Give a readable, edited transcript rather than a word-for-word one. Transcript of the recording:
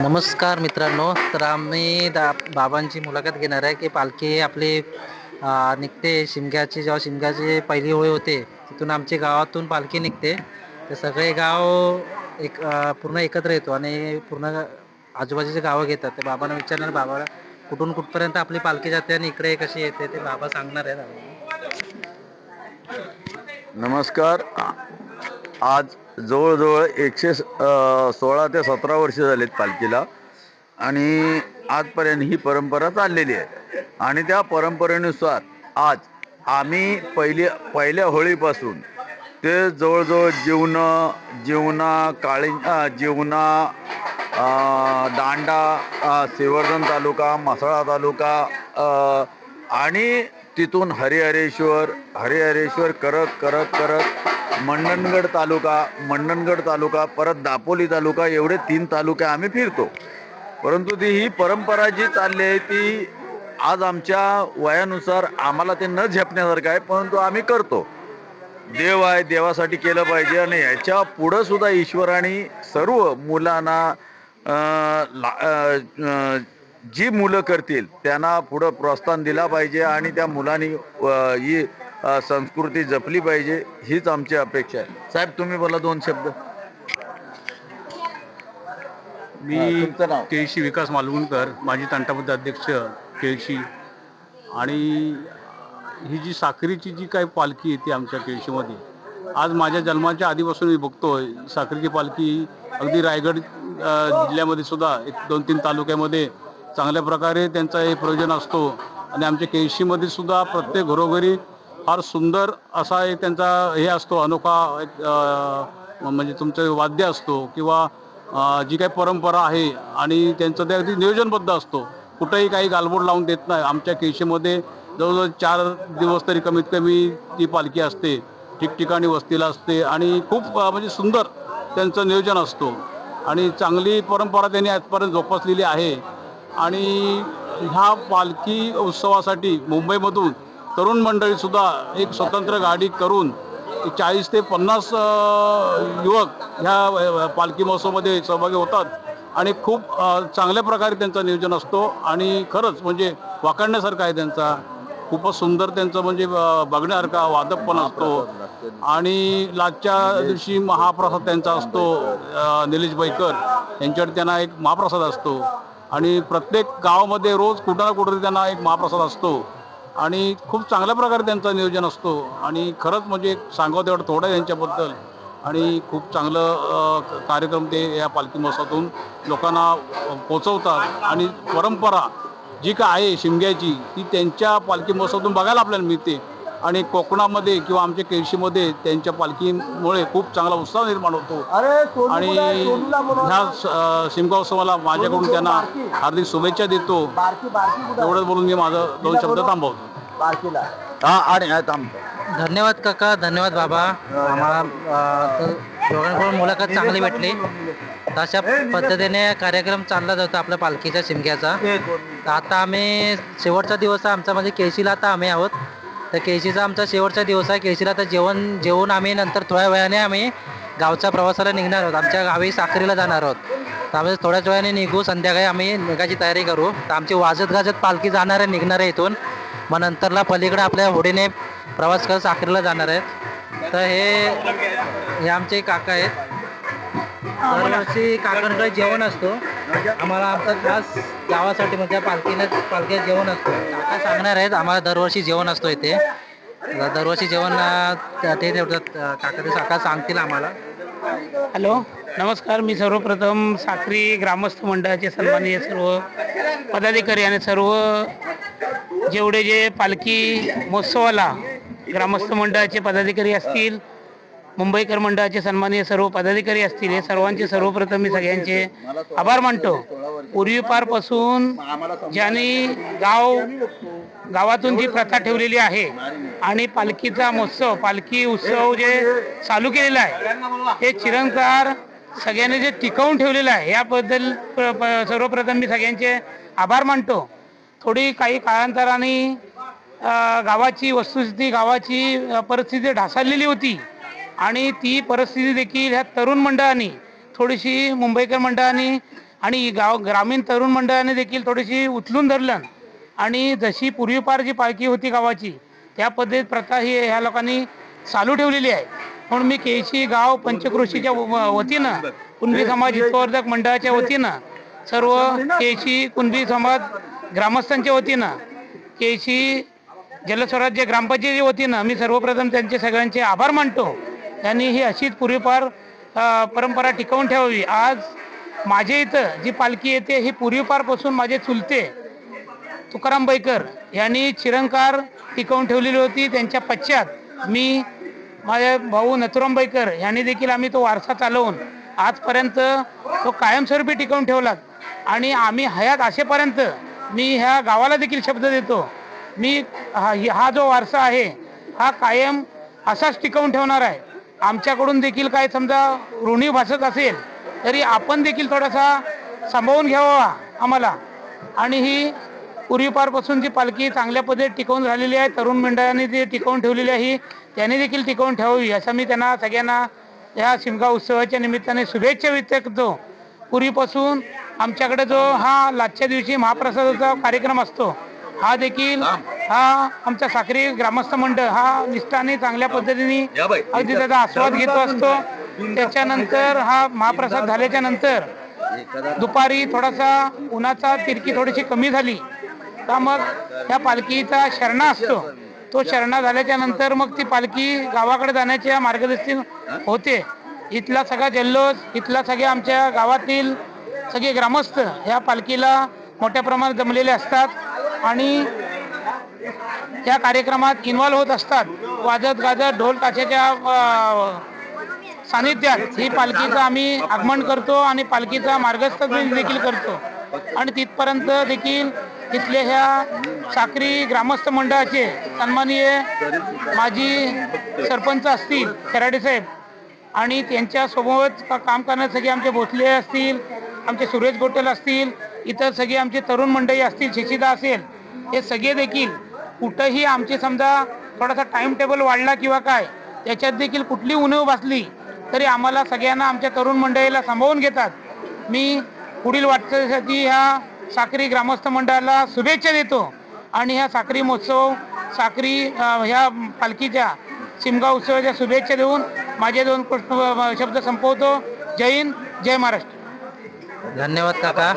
नमस्कार मित्रांनो. तर आम्ही बाबांची मुलाखत घेणार आहे की पालखी आपली निघते शिमग्याची. जेव्हा शिमग्याची पहिली होळी होते तिथून आमच्या गावातून पालखी निघते. तर सगळे गाव पूर्ण एकत्र येतो आणि पूर्ण आजूबाजूचे गावं घेतात. ते बाबांना विचारणार, बाबाला कुठून कुठपर्यंत आपली पालखी जाते आणि इकडे कशी येते ते बाबा सांगणार आहेत आम्हाला. नमस्कार. आज जवळजवळ 116 ते 17 वर्ष झालेत पालखीला आणि आजपर्यंत ही परंपरा चाललेली आहे. आणि त्या परंपरेनुसार आज आम्ही पहिल्या होळीपासून ते जवळजवळ जीवना दांडा, श्रीवर्धन तालुका, म्हसळा तालुका, आणि तिथून हरिहरेश्वर करत करत करत मंडणगड तालुका, परत दापोली तालुका, एवढे 3 तालुके आम्ही फिरतो. परंतु ही परंपरा जी चालली आहे ती आज आमच्या वयानुसार आम्हाला ते न झेपण्यासारखं आहे, परंतु आम्ही करतो. देव आहे, देवासाठी केलं पाहिजे. आणि ह्याच्या पुढं सुद्धा ईश्वराने सर्व मुलांना जी मुलं करतील त्यांना पुढं प्रोत्साहन दिला पाहिजे आणि त्या मुलांनी ही संस्कृती जपली पाहिजे, हीच आमची अपेक्षा आहे. साहेब, तुम्ही बोला 2 शब्द. मी तुमचं नाव. केळशी विकास मालवणकर, माजी तंटाबद्ध अध्यक्ष केळशी. आणि ही जी साखरेची जी काही पालखी येते आमच्या केळशीमध्ये, आज माझ्या जन्माच्या आधीपासून मी बघतोय साखरेची पालखी अगदी रायगड जिल्ह्यामध्ये सुद्धा 1-2-3 तालुक्यामध्ये चांगल्या प्रकारे त्यांचा हे प्रयोजन असतो. आणि आमच्या केळशीमध्ये सुद्धा प्रत्येक घरोघरी फार सुंदर असा एक त्यांचा हे असतो, अनोखा एक म्हणजे तुमचं वाद्य असतो किंवा जी काही परंपरा आहे. आणि त्यांचं ते अगदी नियोजनबद्ध असतो, कुठंही काही गालबोट लावून देत नाही. आमच्या केळशीमध्ये जवळजवळ 4 दिवस तरी कमीत कमी ती पालखी असते, ठिकठिकाणी वस्तीला असते आणि खूप म्हणजे सुंदर त्यांचं नियोजन असतो. आणि चांगली परंपरा त्यांनी आजपर्यंत जोपासलेली आहे. आणि ह्या पालखी उत्सवासाठी मुंबईमधून तरुण मंडळीसुद्धा एक स्वतंत्र गाडी करून 40 ते 50 युवक ह्या पालखी महोत्सवामध्ये सहभागी होतात. आणि खूप चांगल्या प्रकारे त्यांचं नियोजन असतो. आणि खरंच म्हणजे वाखाणण्यासारखं आहे त्यांचा. खूपच सुंदर त्यांचं म्हणजे बघण्यासारखा वादक पण असतो. आणि लास्टच्या दिवशी महाप्रसाद त्यांचा असतो. निलेश बैकर यांच्याकडे त्यांना एक महाप्रसाद असतो. आणि प्रत्येक गावामध्ये रोज कुठं ना कुठं त्यांना एक महाप्रसाद असतो. आणि खूप चांगल्या प्रकारे त्यांचं नियोजन असतो. आणि खरंच म्हणजे सांगावं तेवढं थोडं आहे यांच्याबद्दल. आणि खूप चांगलं कार्यक्रम ते या पालखी महोत्सवातून लोकांना पोचवतात. आणि परंपरा जी काय आहे शिमग्याची, ती त्यांच्या पालखी महोत्सवातून बघायला आपल्याला मिळते. आणि कोकणामध्ये किंवा आमच्या केळशीमध्ये त्यांच्या पालखीमुळे खूप चांगला उत्साह निर्माण होतो. आणि ह्या शिमगा उत्सवाला माझ्याकडून त्यांना हार्दिक शुभेच्छा देतो. एवढंच बोलून मी माझं 2 शब्द थांबवतो. आणि थांबतो. धन्यवाद काका, धन्यवाद बाबा. आम्हाला तर दोघांकडून मुलाखत चांगली भेटली. तशा पद्धतीने कार्यक्रम चालला जातो आपल्या पालखीच्या शिमग्याचा. तर आता आम्ही शेवटचा दिवस आहे आमचा, म्हणजे केळशीला आता आम्ही आहोत. तर केळशीचा आमचा शेवटचा दिवस आहे. केळशीला आता जेवून आम्ही नंतर थोड्या वेळाने आम्ही गावच्या प्रवासाला निघणार आहोत. आमच्या गावी साखरीला जाणार आहोत. तर आम्ही थोड्याच वेळाने निघू. संध्याकाळी आम्ही निघायची तयारी करू. तर आमची वाजत गाजत पालखी जाणार आहे, निघणार आहे इथून. मग नंतरला पलीकडे आपल्या होडीने प्रवास करत साखरेला जाणार आहेत. तर हे आमचे काका आहेत. दरवर्षी काकांकडे जेवण असतो आम्हाला, आमचं खास गावासाठी म्हणजे पालखीला जेवण असतो. काका सांगणार आहेत आम्हाला, दरवर्षी जेवण असतो इथे. दरवर्षी जेवण ते ठेवतात काका, ते काका सांगतील आम्हाला. हॅलो, नमस्कार. मी सर्वप्रथम साक्री ग्रामस्थ मंडळाचे सन्माननीय सर्व पदाधिकारी आणि सर्व जेवढे जे पालखी महोत्सवाला ग्रामस्थ मंडळाचे पदाधिकारी असतील, मुंबईकर मंडळाचे सन्माननीय सर्व पदाधिकारी असतील, हे सर्वांचे सर्वप्रथम मी सगळ्यांचे आभार मानतो. पूर्वीपारपासून ज्यांनी गावातून जी प्रथा ठेवलेली आहे आणि पालखीचा महोत्सव, पालखी उत्सव जे चालू केलेला आहे, हे चिरंतन सगळ्यांनी जे टिकवून ठेवलेलं आहे, याबद्दल सर्वप्रथम मी सगळ्यांचे आभार मानतो. थोडी काही काळांतराने गावाची वस्तुस्थिती, गावाची परिस्थिती ढासळलेली होती. आणि ती परिस्थिती देखील ह्या तरुण मंडळांनी, थोडीशी मुंबईकर मंडळांनी आणि ग्रामीण तरुण मंडळाने देखील थोडीशी उचलून धरलं आणि जशी पूर्वीपार जी पालखी होती गावाची त्या पद्धत प्रथा ही ह्या लोकांनी चालू ठेवलेली आहे. म्हणून मी केळशी गाव पंचक्रोशीच्या वतीनं कुणबी समाज हितवर्धक मंडळाच्या वतीनं सर्व केळशी कुणबी समाज ग्रामस्थांच्या वतीनं केळशी जलस्वराज्य ग्रामपंचायतीच्या वतीनं मी सर्वप्रथम त्यांचे सगळ्यांचे आभार मानतो. त्यांनी ही अशीच पूर्वीपार परंपरा टिकवून ठेवावी. आज माझ्या इथं जी पालखी येते ही पूर्वीपारपासून माझे चुलते तुकाराम बैकर यांनी चिरंकार टिकवून ठेवलेली होती. त्यांच्या पश्चात मी माझे भाऊ नथुराम बैकर यांनी देखील आम्ही तो वारसा चालवून आजपर्यंत तो कायमस्वरूपी टिकवून ठेवला. आणि आम्ही हयात असेपर्यंत मी ह्या गावाला देखील शब्द देतो, मी हा जो वारसा आहे हा कायम असाच टिकवून ठेवणार आहे. आमच्याकडून देखील काय समजा ऋणी भासत असेल तरी आपण देखील थोडासा सांभाळून घ्यावा आम्हाला. आणि ही पूर्वीपारपासून जी पालखी चांगल्या पद्धतीत टिकवून राहिलेली आहे, तरुण मंडळाने जी टिकवून ठेवलेली आहे त्याने देखील टिकवून ठेवावी असं मी त्यांना सगळ्यांना या शिमगा उत्सवाच्या निमित्ताने शुभेच्छा व्यक्त करतो. पूर्वीपासून आमच्याकडे जो हा लाचच्या दिवशी महाप्रसादाचा कार्यक्रम असतो हा देखील आमचा साक्री ग्रामस्थ मंडळ हा निष्ठाने चांगल्या पद्धतीने अगदी त्याचा आस्वाद घेतो असतो. त्याच्यानंतर हा महाप्रसाद झाल्याच्या नंतर दुपारी थोडासा उन्हाचा तिरकी थोडीशी कमी झाली का मग त्या पालखीचा शरणा असतो. तो शरणा झाल्याच्या नंतर मग ती पालखी गावाकडे जाण्याच्या मार्गदर्शन होते. इथला सगळा जल्लोष, इथला सगळे आमच्या गावातील सगळे ग्रामस्थ ह्या पालखीला मोठ्या प्रमाणात जमलेले असतात आणि त्या कार्यक्रमात इन्व्हॉल्व होत असतात. वाजत गाजत ढोल ताशाच्या सानिध्यात ही पालखीचं आम्ही आगमन करतो आणि पालखीचा मार्गस्थ देखील करतो. आणि तिथपर्यंत देखील इथल्या ह्या साक्री ग्रामस्थ मंडळाचे सन्माननीय माजी सरपंच असतील खराडे साहेब आणि त्यांच्यासोबत काम करणारे सगळे आमचे भोसले असतील, आमचे सुरेश गोटेल असतील, इतर सगळे आमचे तरुण मंडळी असतील, शिशिदा असेल, हे सगळे देखील कुठंही आमचे समजा थोडासा टाईम टेबल वाढला किंवा काय त्याच्यात देखील कुठली उणीव भासली तरी आम्हाला सगळ्यांना आमच्या तरुण मंडळीला सांभाळून घेतात. मी पुढील वाटचालीसाठी ह्या साक्री ग्रामस्थ मंडळाला शुभेच्छा देतो आणि ह्या साक्री महोत्सव साक्री ह्या पालखीच्या शिमगा उत्सवाच्या शुभेच्छा देऊन माझे 2 शब्द संपवतो. जय हिंद, जय महाराष्ट्र. धन्यवाद काका.